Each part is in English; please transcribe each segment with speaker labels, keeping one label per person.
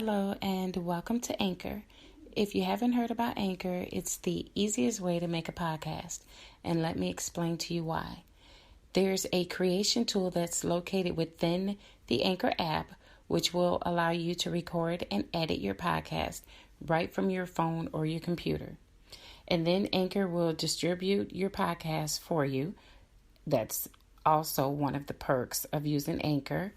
Speaker 1: Hello and welcome to Anchor. If you haven't heard about Anchor, it's the easiest way to make a podcast, and let me explain to you why. There's a creation tool that's located within the Anchor app, which will allow you to record and edit your podcast right from your phone or your computer. And then Anchor will distribute your podcast for you. That's also one of the perks of using Anchor.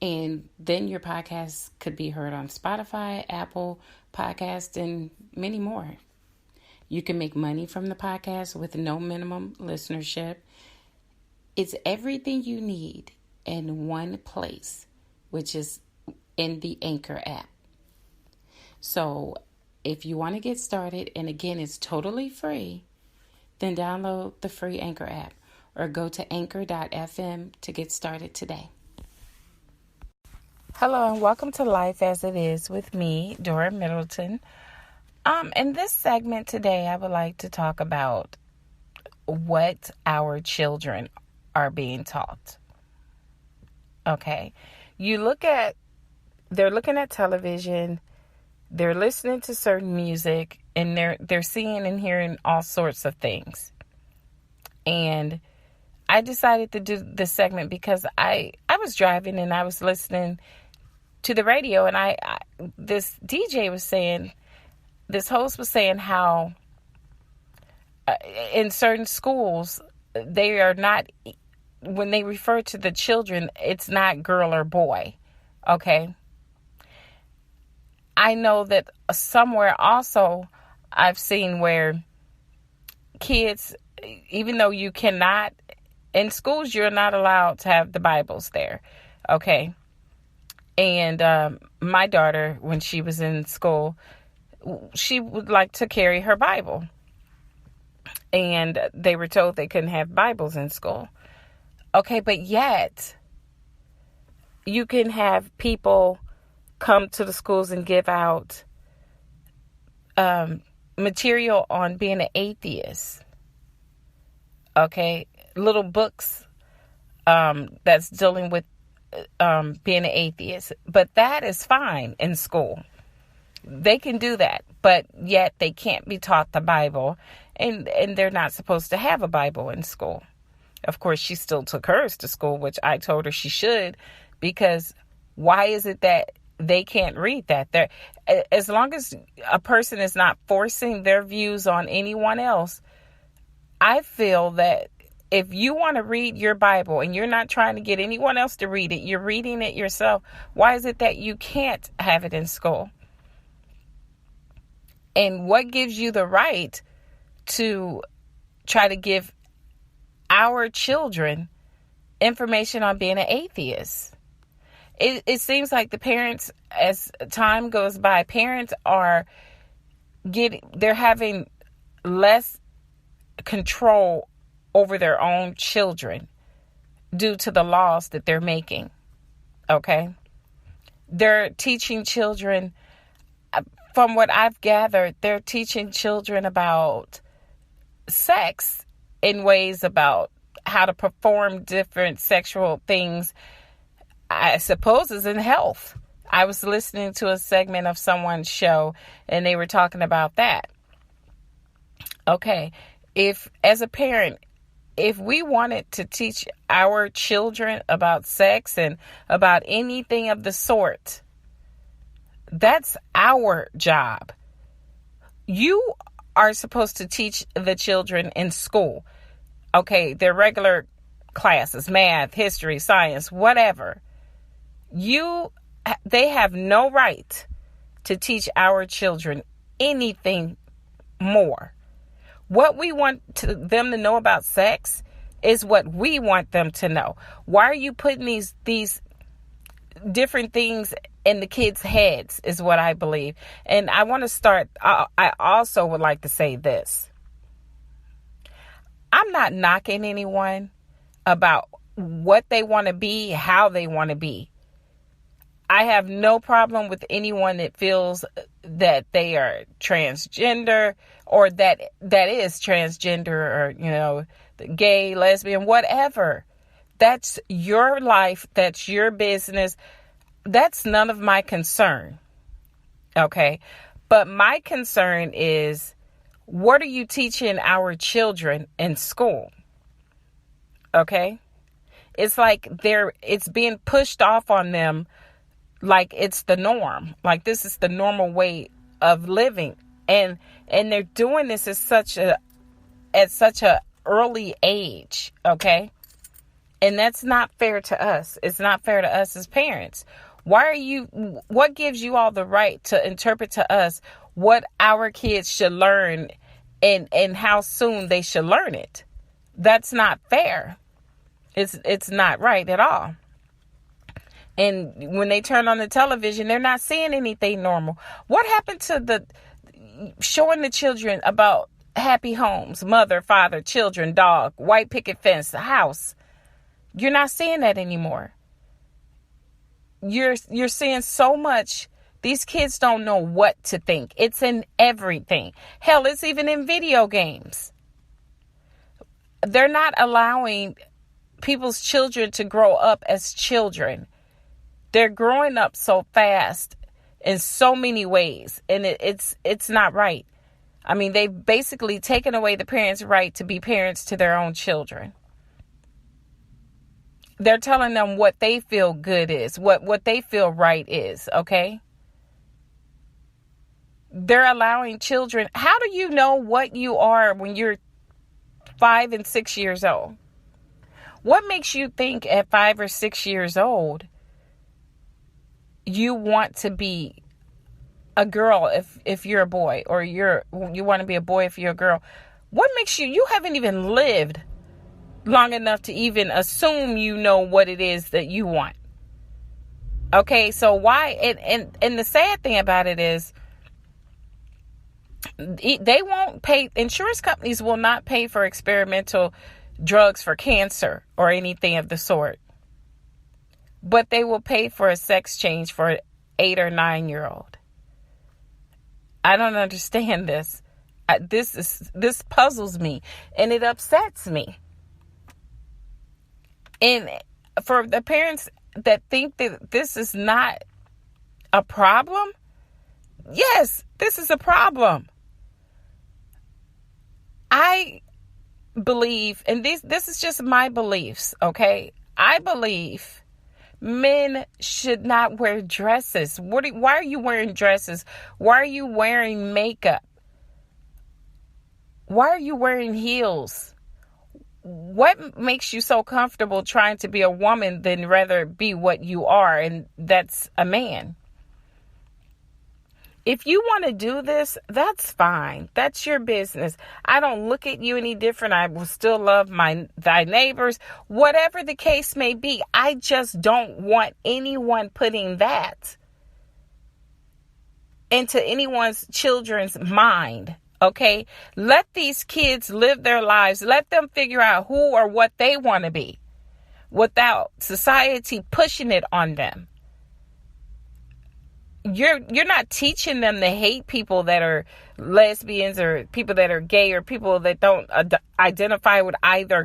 Speaker 1: And then your podcast could be heard on Spotify, Apple Podcasts, and many more. You can make money from the podcast with no minimum listenership. It's everything you need in one place, which is in the Anchor app. So if you want to get started, and again, it's totally free, then download the free Anchor app or go to anchor.fm to get started today. Hello and welcome to Life as It Is with me, Dora Middleton. In this segment today, I would like to talk about what our children are being taught. Okay. They're looking at television, they're listening to certain music, and they're seeing and hearing all sorts of things. And I decided to do this segment because I was driving and I was listening to the radio, and this DJ was saying, this host was saying how in certain schools, they are not, when they refer to the children, it's not girl or boy. Okay. I know that somewhere also I've seen where kids, even though you cannot, in schools, you're not allowed to have the Bibles there. Okay. And my daughter, when she was in school, she would like to carry her Bible. And they were told they couldn't have Bibles in school. Okay, but yet you can have people come to the schools and give out material on being an atheist. Okay, little books that's dealing with being an atheist. But that is fine in school. They can do that, but yet they can't be taught the Bible, and they're not supposed to have a Bible in school. Of course, she still took hers to school, which I told her she should, because why is it that they can't read that? As long as a person is not forcing their views on anyone else, I feel that if you want to read your Bible and you're not trying to get anyone else to read it, you're reading it yourself, why is it that you can't have it in school? And what gives you the right to try to give our children information on being an atheist? It seems like the parents, as time goes by, parents they're having less control over their own children due to the laws that they're making. Okay? They're teaching children, from what I've gathered, they're teaching children about sex in ways about how to perform different sexual things, I suppose, is in health. I was listening to a segment of someone's show and they were talking about that. Okay. As a parent, if we wanted to teach our children about sex and about anything of the sort, that's our job. You are supposed to teach the children in school. Okay, their regular classes, math, history, science, whatever. They have no right to teach our children anything more. What we want them to know about sex is what we want them to know. Why are you putting these different things in the kids' heads is what I believe. And I want to start, I also would like to say this. I'm not knocking anyone about what they want to be, how they want to be. I have no problem with anyone that feels that they are transgender or that is transgender or, gay, lesbian, whatever. That's your life. That's your business. That's none of my concern. Okay. But my concern is, what are you teaching our children in school? Okay. It's like it's being pushed off on them like it's the norm. Like this is the normal way of living. And they're doing this at such a early age. Okay. And that's not fair to us. It's not fair to us as parents. What gives you all the right to interpret to us what our kids should learn and how soon they should learn it? That's not fair. It's not right at all. And when they turn on the television, they're not seeing anything normal. What happened to showing the children about happy homes, mother, father, children, dog, white picket fence, house? You're not seeing that anymore. You're seeing so much. These kids don't know what to think. It's in everything. Hell, it's even in video games. They're not allowing people's children to grow up as children. They're growing up so fast in so many ways, and it's not right. I mean, they've basically taken away the parents' right to be parents to their own children. They're telling them what they feel good is, what they feel right is, okay? They're allowing children. How do you know what you are when you're 5 and 6 years old? What makes you think at 5 or 6 years old you want to be a girl if you're a boy, or you want to be a boy if you're a girl? What makes you haven't even lived long enough to even assume you know what it is that you want. Okay, so why? And the sad thing about it is, they won't pay. Insurance companies will not pay for experimental drugs for cancer or anything of the sort, but they will pay for a sex change for an 8 or 9 year old. I don't understand this. This puzzles me, and it upsets me. And for the parents that think that this is not a problem, yes, this is a problem. I believe, and this is just my beliefs, okay? I believe men should not wear dresses. Why are you wearing dresses? Why are you wearing makeup? Why are you wearing heels? What makes you so comfortable trying to be a woman than rather be what you are, and that's a man? If you want to do this, that's fine. That's your business. I don't look at you any different. I will still love thy neighbors. Whatever the case may be, I just don't want anyone putting that into anyone's children's mind. Okay, let these kids live their lives. Let them figure out who or what they want to be without society pushing it on them. You're not teaching them to hate people that are lesbians or people that are gay or people that don't identify with either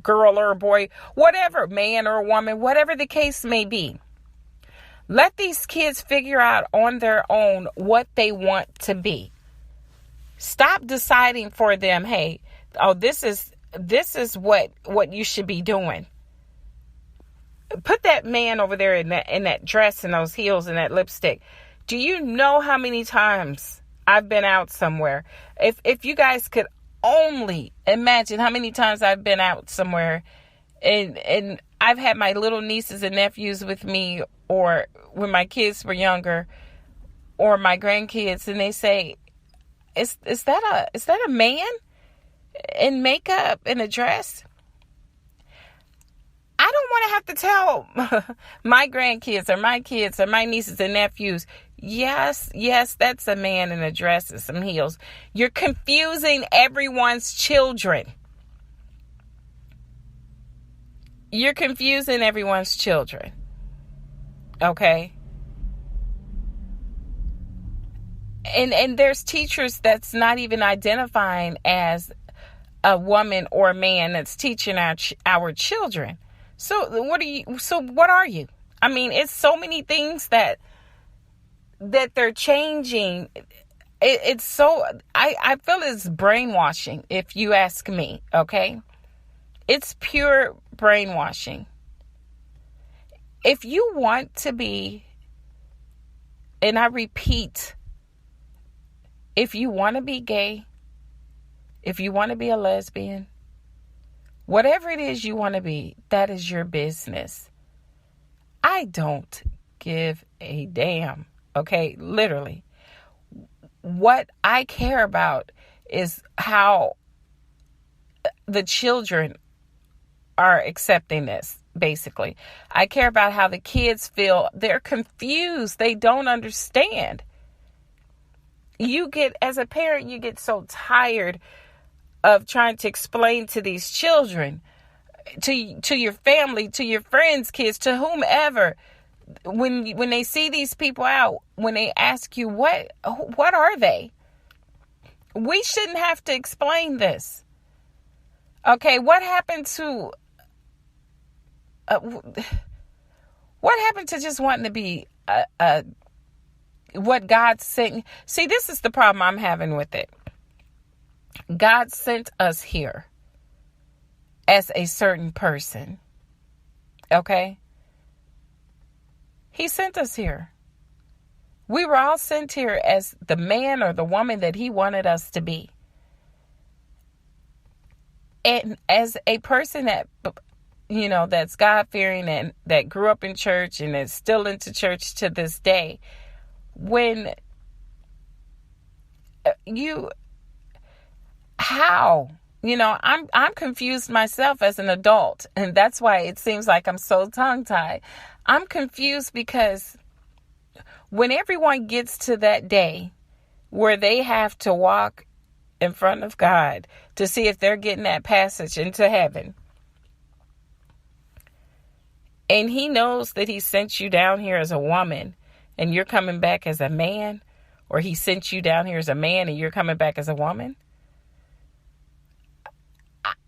Speaker 1: girl or boy, whatever, man or woman, whatever the case may be. Let these kids figure out on their own what they want to be. Stop deciding for them, hey, this is what you should be doing. Put that man over there in that dress and those heels and that lipstick. Do you know how many times I've been out somewhere? If you guys could only imagine how many times I've been out somewhere and I've had my little nieces and nephews with me, or when my kids were younger, or my grandkids, and they say, Is that a man in makeup and a dress? I don't want to have to tell my grandkids or my kids or my nieces and nephews, yes, that's a man in a dress and some heels. You're confusing everyone's children. You're confusing everyone's children. Okay? And there's teachers that's not even identifying as a woman or a man that's teaching our children. So what are you? I mean, it's so many things that that they're changing. It's so, I feel it's brainwashing, if you ask me, okay? It's pure brainwashing. If you want to be, and I repeat, if you want to be gay, if you want to be a lesbian, whatever it is you want to be, that is your business. I don't give a damn, okay? Literally. What I care about is how the children are accepting this, basically. I care about how the kids feel. They're confused. They don't understand. As a parent, you get so tired of trying to explain to these children, to your family, to your friends' kids, to whomever, when they see these people out, when they ask you, what are they? We shouldn't have to explain this. Okay, what happened to just wanting to be what God sent? See, this is the problem I'm having with it. God sent us here as a certain person. Okay? He sent us here. We were all sent here as the man or the woman that he wanted us to be. And as a person that, that's God-fearing and that grew up in church and is still into church to this day, when I'm confused myself as an adult, and that's why it seems like I'm so tongue-tied. I'm confused because when everyone gets to that day where they have to walk in front of God to see if they're getting that passage into heaven, and he knows that he sent you down here as a woman and you're coming back as a man, or he sent you down here as a man and you're coming back as a woman.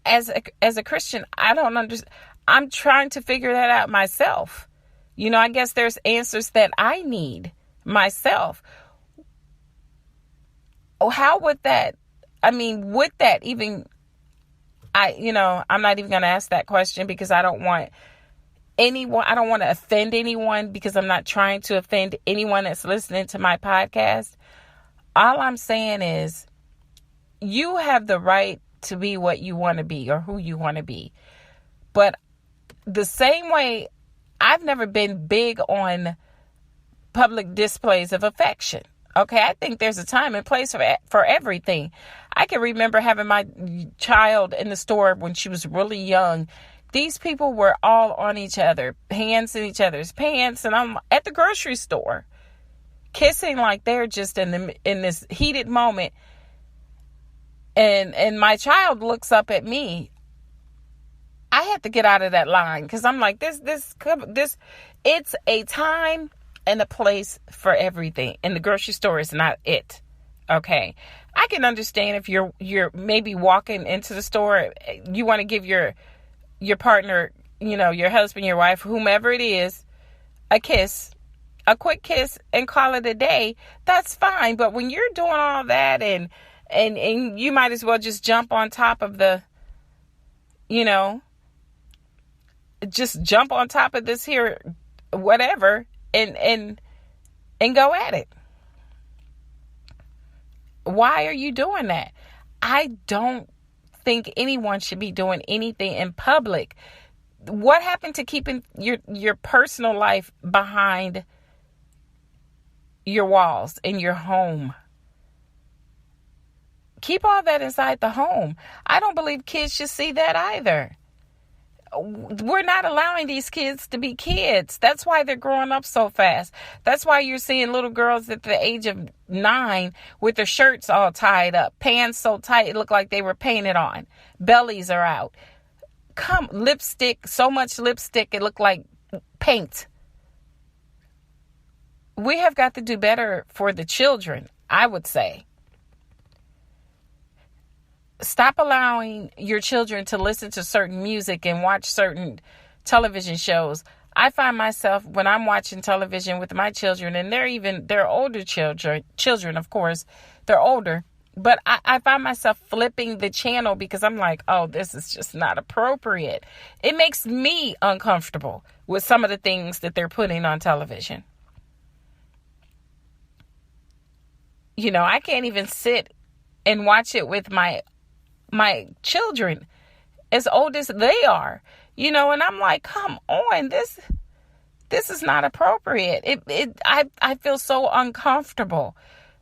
Speaker 1: As a Christian, I don't understand. I'm trying to figure that out myself. I guess there's answers that I need myself. Oh, how would that, would that even, I'm not even going to ask that question because I don't want to offend anyone, because I'm not trying to offend anyone that's listening to my podcast. All I'm saying is you have the right to be what you want to be or who you want to be. But the same way, I've never been big on public displays of affection. Okay, I think there's a time and place for everything. I can remember having my child in the store when she was really young. These people were all on each other, hands in each other's pants, and I'm at the grocery store, kissing like they're just in this heated moment. And my child looks up at me. I had to get out of that line because I'm like, this, it's a time and a place for everything. And the grocery store is not it. Okay. I can understand if you're maybe walking into the store, you want to give your partner, your husband, your wife, whomever it is, a kiss, a quick kiss, and call it a day. That's fine. But when you're doing all that and you might as well just jump on top of just jump on top of this here, whatever, and go at it. Why are you doing that? I don't think anyone should be doing anything in public. What happened to keeping your personal life behind your walls in your home? Keep all that inside the home. I don't believe kids should see that either. We're not allowing these kids to be kids. That's why they're growing up so fast. That's why you're seeing little girls at the age of 9 with their shirts all tied up, pants so tight it looked like they were painted on. Bellies are out. Lipstick, so much lipstick it looked like paint. We have got to do better for the children, I would say. Stop allowing your children to listen to certain music and watch certain television shows. I find myself when I'm watching television with my children, and they're older children, of course, they're older, but I find myself flipping the channel because I'm like, oh, this is just not appropriate. It makes me uncomfortable with some of the things that they're putting on television. You know, I can't even sit and watch it with my children as old as they are, you know, and I'm like, come on, this is not appropriate. I feel so uncomfortable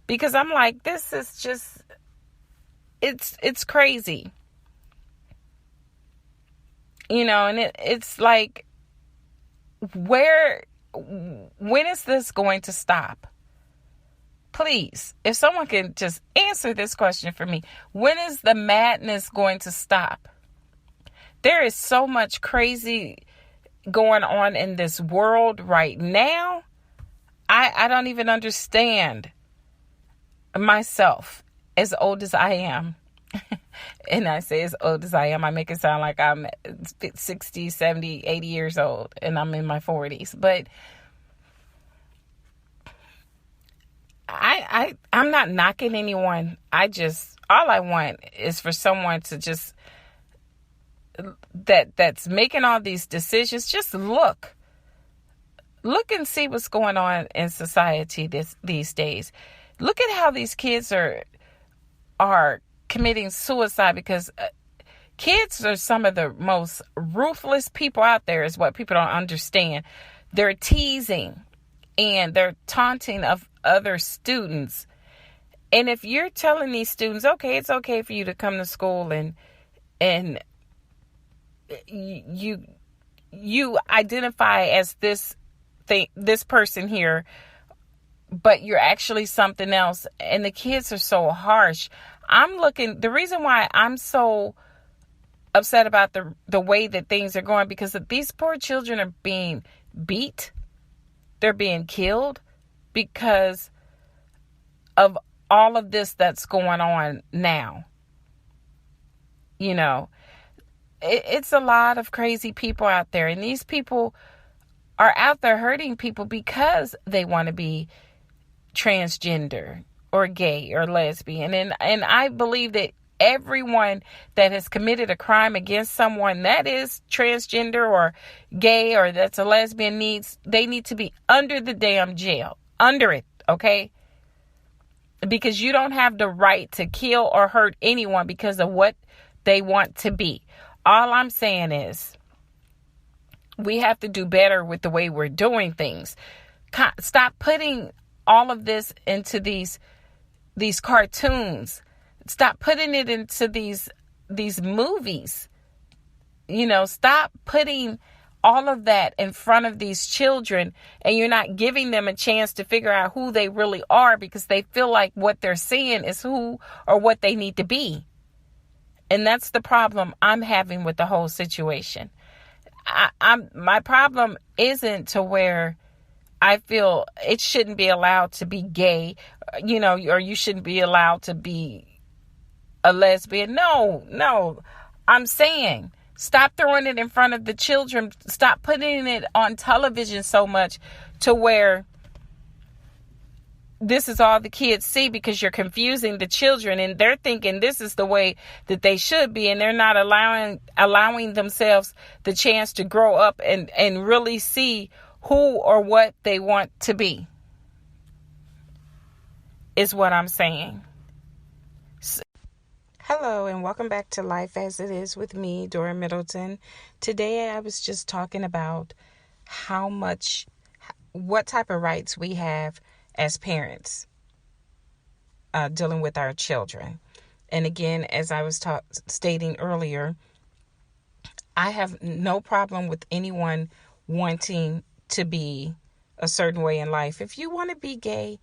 Speaker 1: because I'm like, this is just, it's crazy, you know, and it's like, when is this going to stop? Please, if someone can just answer this question for me, when is the madness going to stop? There is so much crazy going on in this world right now. I don't even understand myself, as old as I am. And I say as old as I am, I make it sound like I'm 60, 70, 80 years old and I'm in my 40s. But I'm not knocking anyone. All I want is for someone to just, that's making all these decisions, just look and see what's going on in society these days. Look at how these kids are committing suicide, because kids are some of the most ruthless people out there, is what people don't understand. They're teasing and they're taunting of other students. And if you're telling these students, okay, it's okay for you to come to school and you identify as this person here, but you're actually something else, and the kids are so harsh. The reason why I'm so upset about the way that things are going, because these poor children are being beat. They're being killed because of all of this that's going on now. You know, it's a lot of crazy people out there, and these people are out there hurting people because they want to be transgender or gay or lesbian. And I believe that everyone that has committed a crime against someone that is transgender or gay or that's a lesbian they need to be under the damn jail. Under it, okay? Because you don't have the right to kill or hurt anyone because of what they want to be. All I'm saying is we have to do better with the way we're doing things. Stop putting all of this into these cartoons. Stop putting it into these movies. You know, stop putting all of that in front of these children, and you're not giving them a chance to figure out who they really are, because they feel like what they're seeing is who or what they need to be. And that's the problem I'm having with the whole situation. My problem isn't to where I feel it shouldn't be allowed to be gay, you know, or you shouldn't be allowed to be a lesbian. No. I'm saying stop throwing it in front of the children. Stop putting it on television so much to where this is all the kids see, because you're confusing the children and they're thinking this is the way that they should be, and they're not allowing themselves the chance to grow up and really see who or what they want to be, is what I'm saying. Hello, and welcome back to Life as It Is with me, Dora Middleton. Today I was just talking about what type of rights we have as parents dealing with our children. And again, as I was stating earlier, I have no problem with anyone wanting to be a certain way in life. If you want to be gay,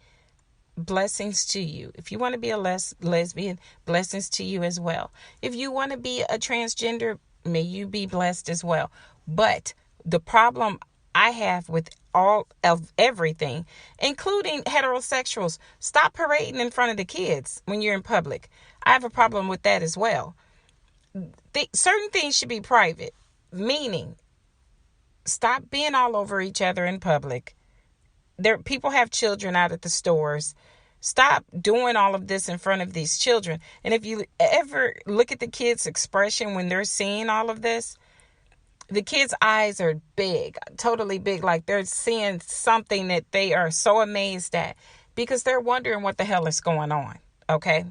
Speaker 1: blessings to you. If you want to be a lesbian, blessings to you as well. If you want to be a transgender, may you be blessed as well. But the problem I have with all of everything, including heterosexuals, stop parading in front of the kids when you're in public. I have a problem with that as well. Certain things should be private, meaning Stop being all over each other in public. People have children out at the stores. Stop doing all of this in front of these children. And if you ever look at the kids' expression when they're seeing all of this, the kids' eyes are big, totally big, like they're seeing something that they are so amazed at because they're wondering what the hell is going on, okay?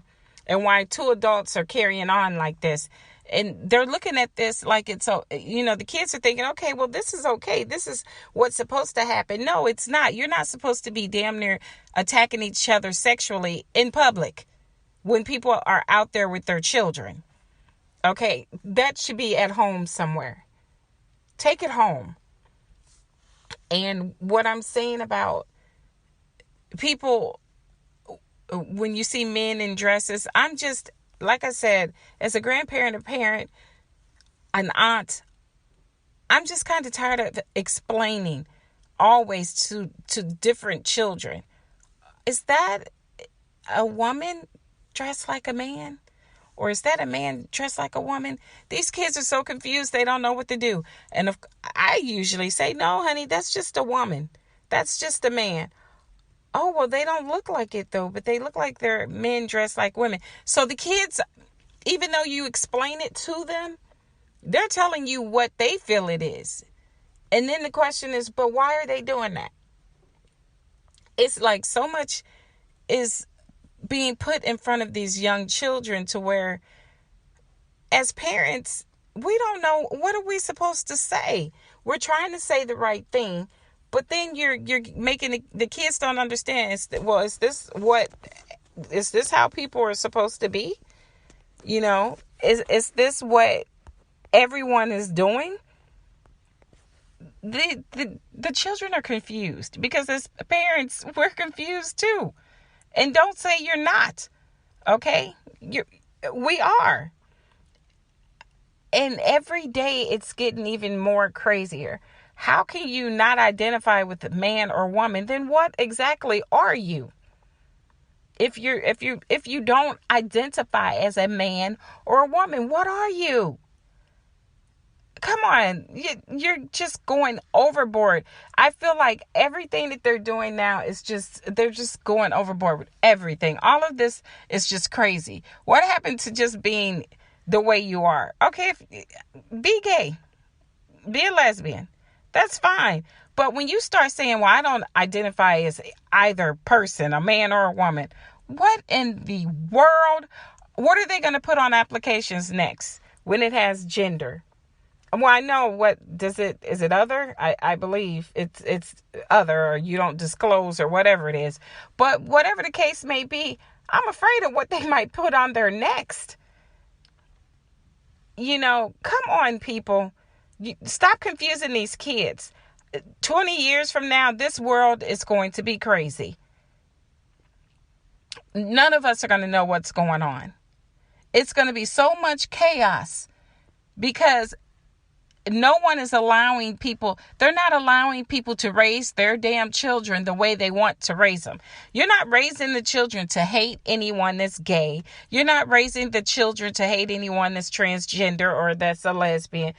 Speaker 1: And why two adults are carrying on like this. And they're looking at this like it's, the kids are thinking, okay, well, this is okay. This is what's supposed to happen. No, it's not. You're not supposed to be damn near attacking each other sexually in public when people are out there with their children. Okay, that should be at home somewhere. Take it home. And what I'm saying about people, when you see men in dresses, I'm just, like I said, as a grandparent, a parent, an aunt, I'm just kind of tired of explaining always to different children. Is that a woman dressed like a man? Or is that a man dressed like a woman? These kids are so confused, they don't know what to do. And I usually say, no, honey, that's just a woman. That's just a man. Oh, well, they don't look like it, though, but they look like they're men dressed like women. So the kids, even though you explain it to them, they're telling you what they feel it is. And then the question is, but why are they doing that? It's like so much is being put in front of these young children to where, as parents, we don't know, what are we supposed to say? We're trying to say the right thing, but then you're making the kids don't understand. Is this how people are supposed to be? Is this what everyone is doing? The children are confused because as parents, we're confused too. And don't say you're not. Okay? We are. And every day it's getting even more crazier. How can you not identify with a man or woman? Then what exactly are you? If you don't identify as a man or a woman, what are you? Come on, you're just going overboard. I feel like everything that they're doing now is they're just going overboard with everything. All of this is just crazy. What happened to just being the way you are? Okay, be gay, be a lesbian. That's fine. But when you start saying, well, I don't identify as either person, a man or a woman, what in the world? What are they going to put on applications next when it has gender? Well, I know is it other? I believe it's other, or you don't disclose, or whatever it is. But whatever the case may be, I'm afraid of what they might put on there next. Come on, people. Stop confusing these kids. 20 years from now, this world is going to be crazy. None of us are going to know what's going on. It's going to be so much chaos because no one is allowing people, they're not allowing people to raise their damn children the way they want to raise them. You're not raising the children to hate anyone that's gay. You're not raising the children to hate anyone that's transgender or that's a lesbian.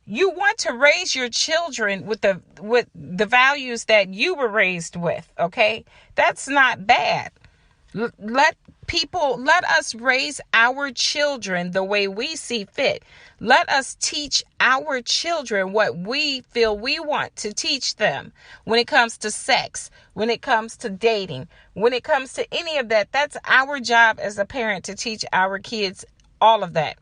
Speaker 1: You want to raise your children with the values that you were raised with, okay? That's not bad. Let us raise our children the way we see fit. Let us teach our children what we feel we want to teach them when it comes to sex, when it comes to dating, when it comes to any of that. That's our job as a parent, to teach our kids all of that.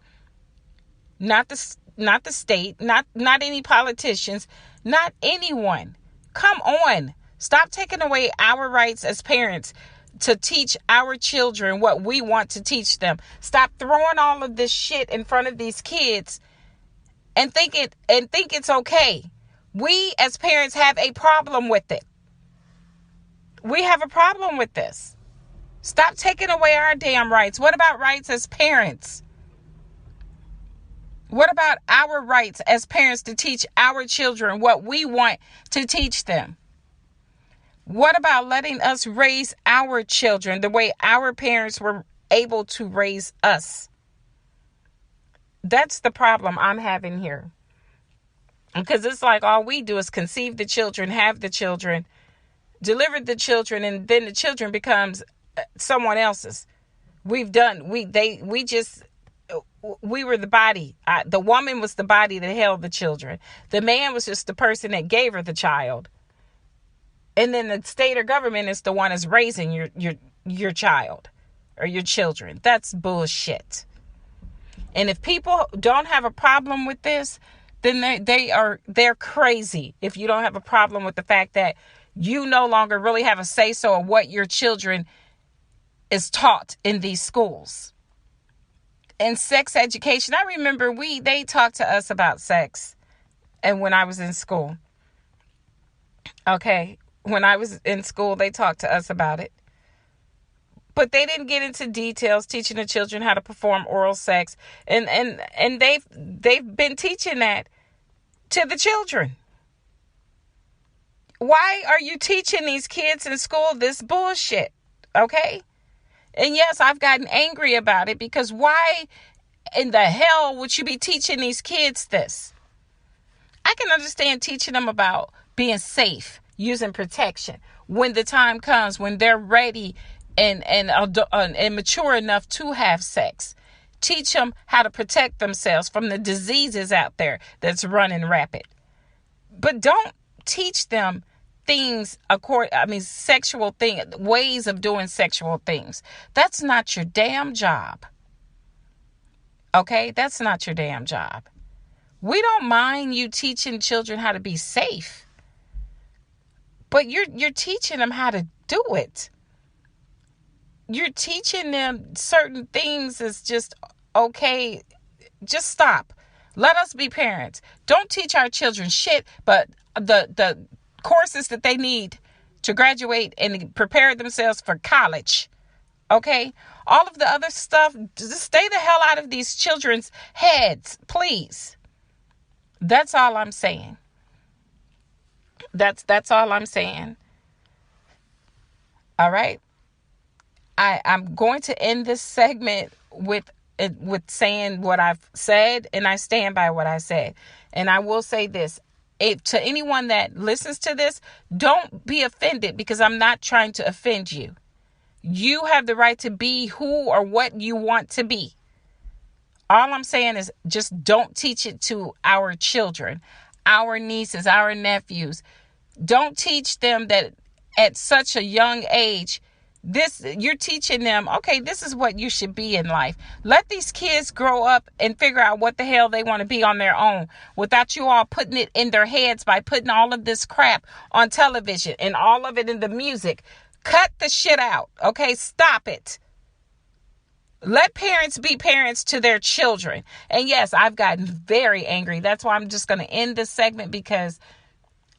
Speaker 1: Not the state, not any politicians, not anyone. Come on. Stop taking away our rights as parents to teach our children what we want to teach them. Stop throwing all of this shit in front of these kids and think it's okay. We as parents have a problem with it. We have a problem with this. Stop taking away our damn rights. What about rights as parents? What about our rights as parents to teach our children what we want to teach them? What about letting us raise our children the way our parents were able to raise us? That's the problem I'm having here. Because it's like all we do is conceive the children, have the children, deliver the children, and then the children becomes someone else's. We were the body. The woman was the body that held the children. The man was just the person that gave her the child. And then the state or government is the one that's raising your child or your children. That's bullshit. And if people don't have a problem with this, then they're crazy. If you don't have a problem with the fact that you no longer really have a say-so of what your children is taught in these schools. And sex education, I remember they talked to us about sex. And when I was in school. Okay. When I was in school, they talked to us about it. But they didn't get into details, teaching the children how to perform oral sex. And they've been teaching that to the children. Why are you teaching these kids in school this bullshit? Okay? And yes, I've gotten angry about it because why in the hell would you be teaching these kids this? I can understand teaching them about being safe, using protection when the time comes, when they're ready and mature enough to have sex. Teach them how to protect themselves from the diseases out there that's running rapid. But don't teach them sexual things, ways of doing sexual things. That's not your damn job. Okay? That's not your damn job. We don't mind you teaching children how to be safe. But you're teaching them how to do it. You're teaching them certain things is just okay. Just stop. Let us be parents. Don't teach our children shit, but the courses that they need to graduate and prepare themselves for college. Okay? All of the other stuff, just stay the hell out of these children's heads, please. That's all I'm saying. That's all I'm saying. All right? I'm going to end this segment with saying what I've said, and I stand by what I said. And I will say this. To anyone that listens to this, don't be offended because I'm not trying to offend you. You have the right to be who or what you want to be. All I'm saying is just don't teach it to our children, our nieces, our nephews. Don't teach them that at such a young age. You're teaching them, okay, this is what you should be in life. Let these kids grow up and figure out what the hell they want to be on their own without you all putting it in their heads by putting all of this crap on television and all of it in the music. Cut the shit out. Okay, stop it. Let parents be parents to their children. And yes, I've gotten very angry. That's why I'm just going to end this segment because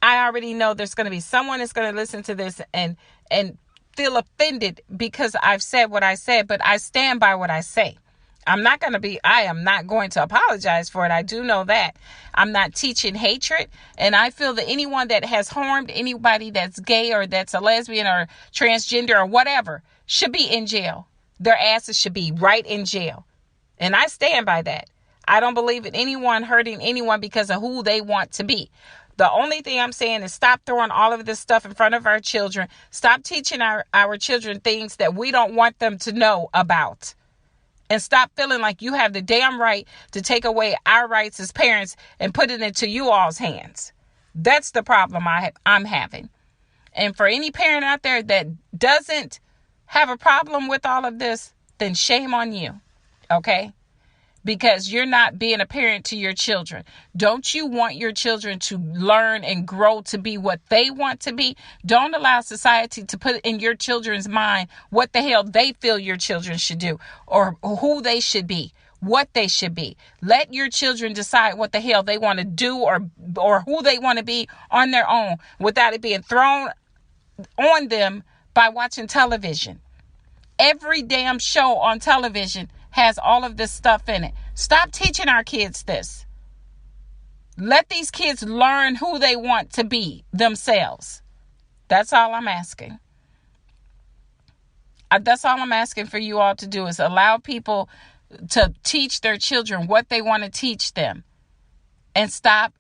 Speaker 1: I already know there's going to be someone that's going to listen to this and feel offended because I've said what I said, but I stand by what I say. I am not going to apologize for it. I do know that. I'm not teaching hatred. And I feel that anyone that has harmed anybody that's gay or that's a lesbian or transgender or whatever should be in jail. Their asses should be right in jail. And I stand by that. I don't believe in anyone hurting anyone because of who they want to be. The only thing I'm saying is stop throwing all of this stuff in front of our children. Stop teaching our children things that we don't want them to know about. And stop feeling like you have the damn right to take away our rights as parents and put it into you all's hands. That's the problem I'm having. And for any parent out there that doesn't have a problem with all of this, then shame on you. Okay? Because you're not being a parent to your children. Don't you want your children to learn and grow to be what they want to be? Don't allow society to put in your children's mind what the hell they feel your children should do or who they should be, what they should be. Let your children decide what the hell they want to do or who they want to be on their own without it being thrown on them by watching television. Every damn show on television has all of this stuff in it. Stop teaching our kids this. Let these kids learn who they want to be themselves. That's all I'm asking. That's all I'm asking for you all to do is allow people to teach their children what they want to teach them and stop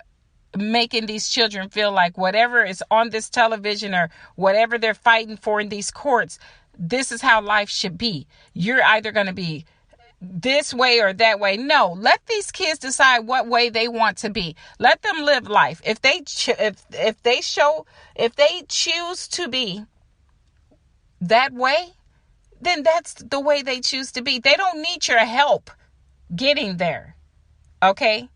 Speaker 1: making these children feel like whatever is on this television or whatever they're fighting for in these courts, this is how life should be. You're either going to be this way or that way. No, let these kids decide what way they want to be. Let them live life. If they choose to be that way, then that's the way they choose to be. They don't need your help getting there. Okay?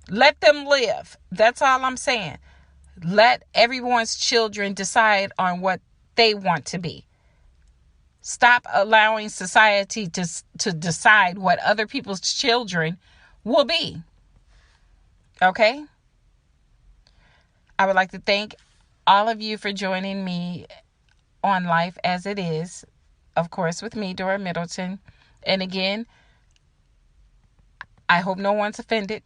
Speaker 1: Let them live. That's all I'm saying. Let everyone's children decide on what they want to be. Stop allowing society to decide what other people's children will be. Okay? I would like to thank all of you for joining me on Life as It Is. Of course, with me, Dora Middleton. And again, I hope no one's offended,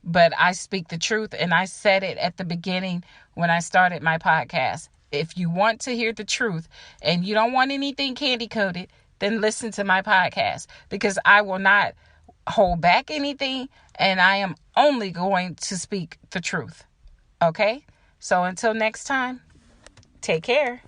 Speaker 1: but I speak the truth, and I said it at the beginning when I started my podcast. If you want to hear the truth and you don't want anything candy-coated, then listen to my podcast, because I will not hold back anything, and I am only going to speak the truth. Okay? So until next time, take care.